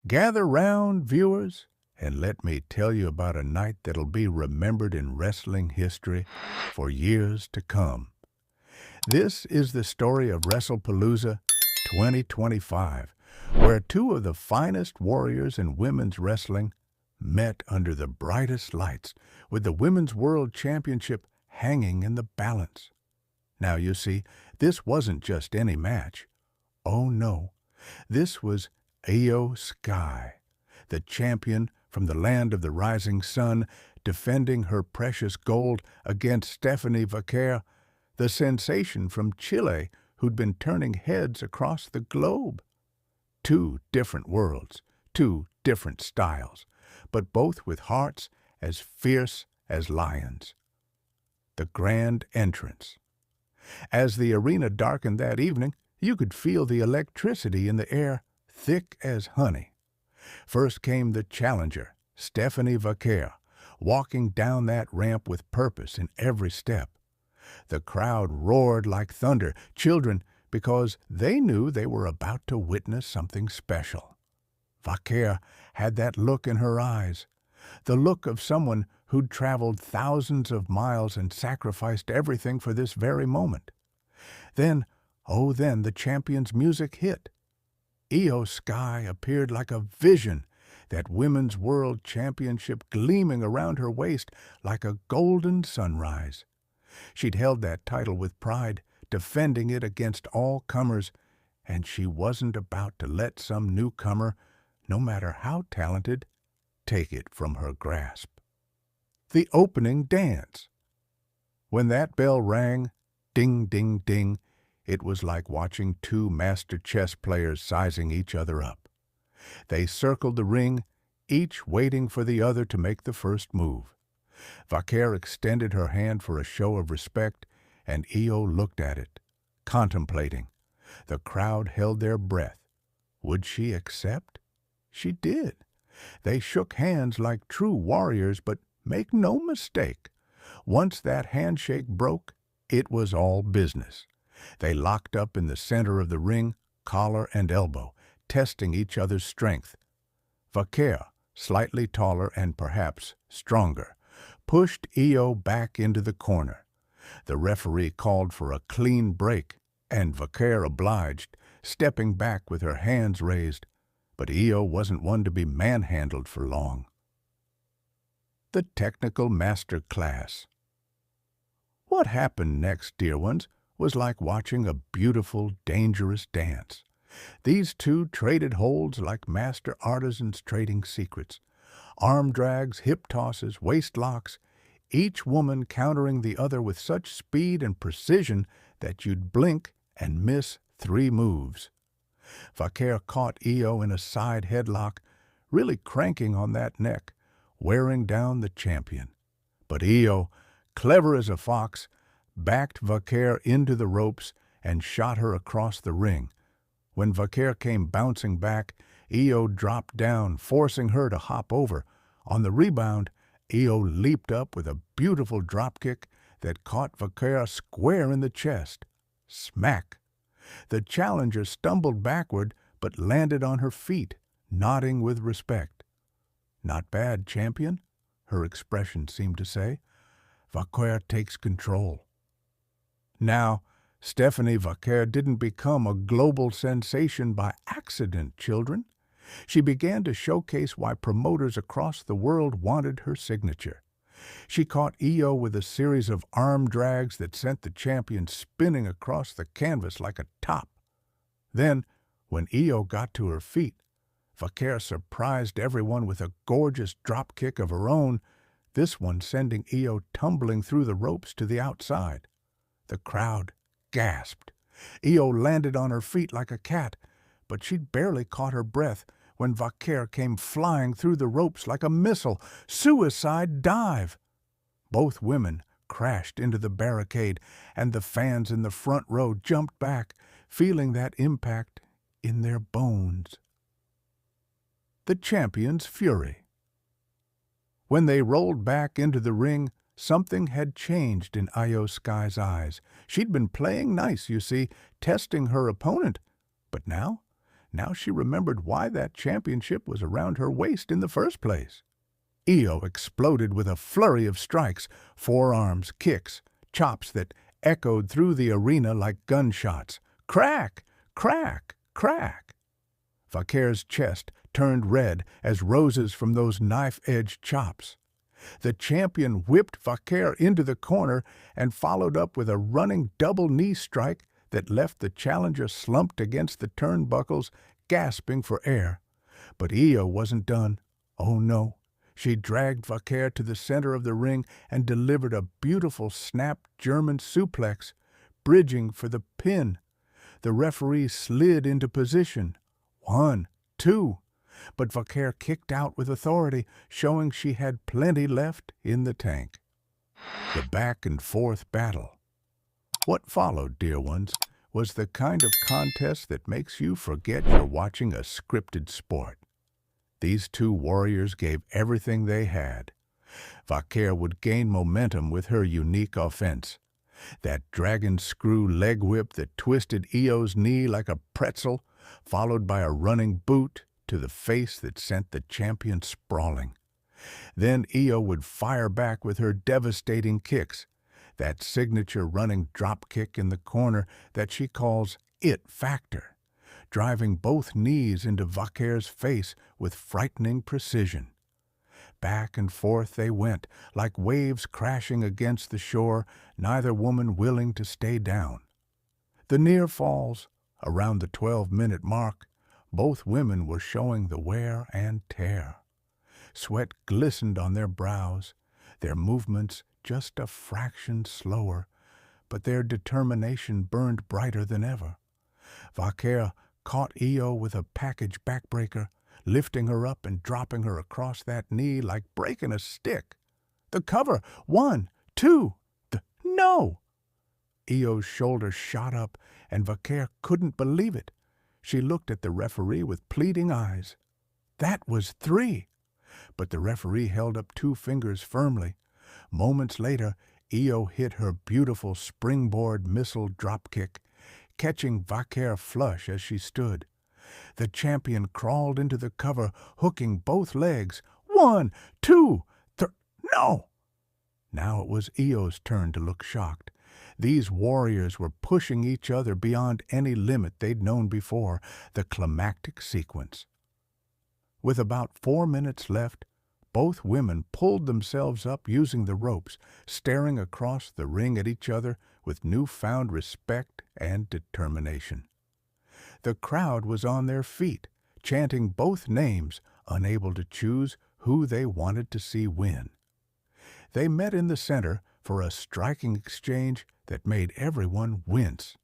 Gather round, viewers, and let me tell you about a night that'll be remembered in wrestling history for years to come. This is the story of Wrestlepalooza 2025, where two of the finest warriors in women's wrestling met under the brightest lights, with the Women's World Championship hanging in the balance. Now, you see, this wasn't just any match. Oh no, this was IYO Sky, the champion from the land of the rising sun, defending her precious gold against Stephanie Vaquer, the sensation from Chile who'd been turning heads across the globe. Two different worlds, two different styles, but both with hearts as fierce as lions. The grand entrance. As the arena darkened that evening, you could feel the electricity in the air, thick as honey. First came the challenger, Stephanie Vaquer, walking down that ramp with purpose in every step. The crowd roared like thunder, children, because they knew they were about to witness something special. Vaquer had that look in her eyes, the look of someone who'd traveled thousands of miles and sacrificed everything for this very moment. Then the champion's music hit. IYO Sky appeared like a vision, that Women's World Championship gleaming around her waist like a golden sunrise. She'd held that title with pride, defending it against all comers, and she wasn't about to let some newcomer, no matter how talented, take it from her grasp. The opening dance. When that bell rang, ding, ding, ding, it was like watching two master chess players sizing each other up. They circled the ring, each waiting for the other to make the first move. Vaquer extended her hand for a show of respect, and IYO looked at it, contemplating. The crowd held their breath. Would she accept? She did. They shook hands like true warriors, but make no mistake, once that handshake broke, it was all business. They locked up in the center of the ring, collar and elbow, testing each other's strength. Vaquer, slightly taller and perhaps stronger, pushed IYO back into the corner. The referee called for a clean break, and Vaquer obliged, stepping back with her hands raised. But IYO wasn't one to be manhandled for long. The technical masterclass. What happened next, dear ones, was like watching a beautiful, dangerous dance. These two traded holds like master artisans trading secrets. Arm drags, hip tosses, waist locks, each woman countering the other with such speed and precision that you'd blink and miss 3 moves. Vaquer caught IYO in a side headlock, really cranking on that neck, wearing down the champion. But IYO, clever as a fox, backed Vaquer into the ropes and shot her across the ring. When Vaquer came bouncing back, IYO dropped down, forcing her to hop over. On the rebound, IYO leaped up with a beautiful dropkick that caught Vaquer square in the chest. Smack! The challenger stumbled backward but landed on her feet, nodding with respect. "Not bad, champion," her expression seemed to say. "Vaquer takes control." Now, Stephanie Vaquer didn't become a global sensation by accident, children. She began to showcase why promoters across the world wanted her signature. She caught IYO with a series of arm drags that sent the champion spinning across the canvas like a top. Then, when IYO got to her feet, Vaquer surprised everyone with a gorgeous dropkick of her own, this one sending IYO tumbling through the ropes to the outside. The crowd gasped. IYO landed on her feet like a cat, but she'd barely caught her breath when Vaquer came flying through the ropes like a missile. Suicide dive! Both women crashed into the barricade, and the fans in the front row jumped back, feeling that impact in their bones. The champion's fury. When they rolled back into the ring, something had changed in IYO Sky's eyes. She'd been playing nice, you see, testing her opponent. But now Now she remembered why that championship was around her waist in the first place. IYO exploded with a flurry of strikes, forearms, kicks, chops that echoed through the arena like gunshots. Crack! Crack! Crack! Vaquer's chest turned red as roses from those knife-edged chops. The champion whipped Vaquer into the corner and followed up with a running double knee strike that left the challenger slumped against the turnbuckles, gasping for air. But IYO wasn't done. Oh no. She dragged Vaquer to the center of the ring and delivered a beautiful snap German suplex, bridging for the pin. The referee slid into position. 1, 2. But Vaquer kicked out with authority, showing she had plenty left in the tank. The back-and-forth battle. What followed, dear ones, was the kind of contest that makes you forget you're watching a scripted sport. These two warriors gave everything they had. Vaquer would gain momentum with her unique offense. That dragon screw leg whip that twisted IYO's knee like a pretzel, followed by a running boot to the face that sent the champion sprawling. Then IYO would fire back with her devastating kicks, that signature running drop kick in the corner that she calls It Factor, driving both knees into Vaquer's face with frightening precision. Back and forth they went, like waves crashing against the shore, neither woman willing to stay down. The near falls, around the 12-minute mark, both women were showing the wear and tear. Sweat glistened on their brows, their movements just a fraction slower, but their determination burned brighter than ever. Vaquer caught IYO with a package backbreaker, lifting her up and dropping her across that knee like breaking a stick. The cover! 1, 2, no! IYO's shoulder shot up, and Vaquer couldn't believe it. She looked at the referee with pleading eyes. That was 3. But the referee held up 2 fingers firmly. Moments later, IYO hit her beautiful springboard missile dropkick, catching Vaquer flush as she stood. The champion crawled into the cover, hooking both legs. 1, 2, no! Now it was IYO's turn to look shocked. These warriors were pushing each other beyond any limit they'd known before, the climactic sequence. With about 4 minutes left, both women pulled themselves up using the ropes, staring across the ring at each other with newfound respect and determination. The crowd was on their feet, chanting both names, unable to choose who they wanted to see win. They met in the center for a striking exchange that made everyone wince.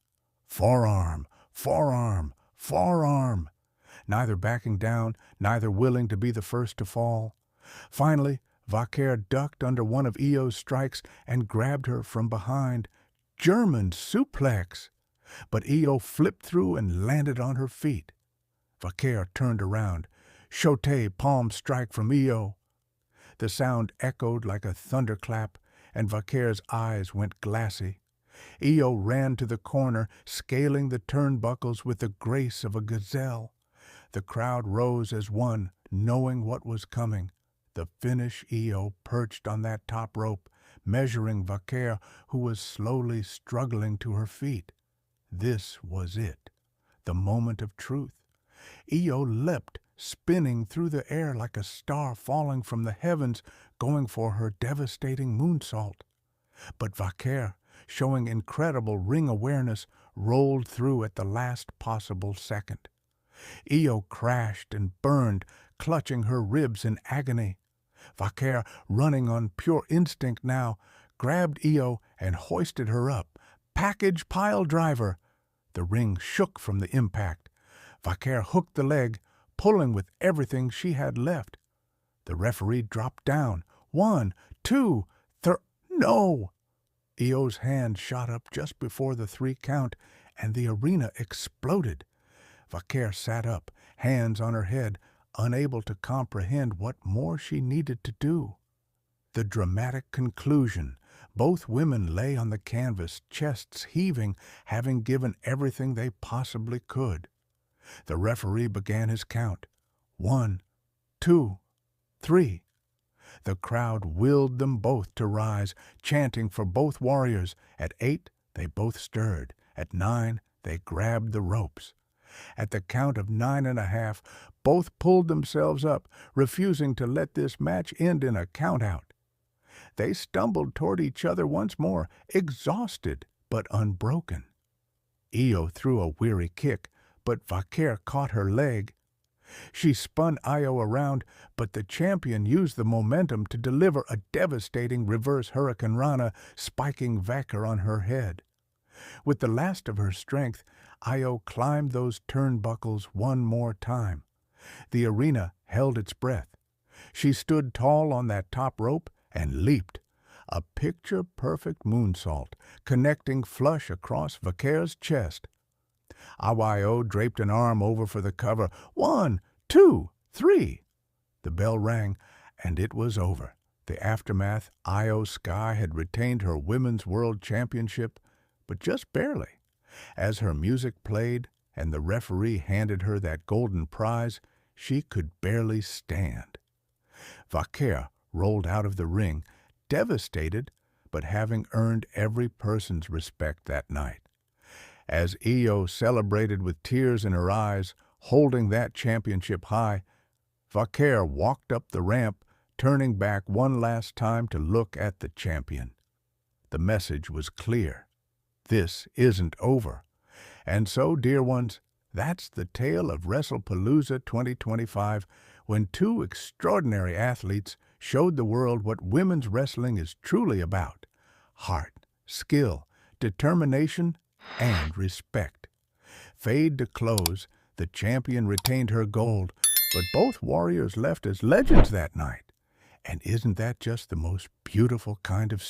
Forearm, forearm, forearm. Neither backing down, neither willing to be the first to fall. Finally, Vaquer ducked under one of IYO's strikes and grabbed her from behind. German suplex! But IYO flipped through and landed on her feet. Vaquer turned around. Shote palm strike from IYO. The sound echoed like a thunderclap, and Vaquer's eyes went glassy. IYO ran to the corner, scaling the turnbuckles with the grace of a gazelle. The crowd rose as one, knowing what was coming. The Finnish IYO perched on that top rope, measuring Vaquer, who was slowly struggling to her feet. This was it, the moment of truth. IYO leapt, spinning through the air like a star falling from the heavens, going for her devastating moonsault. But Vaquer, showing incredible ring awareness, rolled through at the last possible second. IYO crashed and burned, clutching her ribs in agony. Vaquer, running on pure instinct now, grabbed IYO and hoisted her up. Package pile driver! The ring shook from the impact. Vaquer hooked the leg, pulling with everything she had left. The referee dropped down. 1, 2, no! IYO's hand shot up just before the 3 count, and the arena exploded. Vaquer sat up, hands on her head, unable to comprehend what more she needed to do. The dramatic conclusion. Both women lay on the canvas, chests heaving, having given everything they possibly could. The referee began his count. 1, 2, 3. The crowd willed them both to rise, chanting for both warriors. At 8, they both stirred. At 9, they grabbed the ropes. At the count of 9.5, both pulled themselves up, refusing to let this match end in a count-out. They stumbled toward each other once more, exhausted but unbroken. IYO threw a weary kick, but Vaquer caught her leg. She spun IYO around, but the champion used the momentum to deliver a devastating reverse Hurricane Rana, spiking Vaquer on her head. With the last of her strength, IYO climbed those turnbuckles one more time. The arena held its breath. She stood tall on that top rope and leaped, a picture-perfect moonsault, connecting flush across Vaquer's chest. IYO draped an arm over for the cover. 1, 2, 3. The bell rang, and it was over. The aftermath, IYO Sky had retained her Women's World Championship, but just barely. As her music played and the referee handed her that golden prize, she could barely stand. Vaquer rolled out of the ring, devastated, but having earned every person's respect that night. As IYO celebrated with tears in her eyes, holding that championship high, Vaquer walked up the ramp, turning back one last time to look at the champion. The message was clear. This isn't over. And so, dear ones, that's the tale of Wrestlepalooza 2025, when two extraordinary athletes showed the world what women's wrestling is truly about: heart, skill, determination, and respect. Fade to close, the champion retained her gold, but both warriors left as legends that night. And isn't that just the most beautiful kind of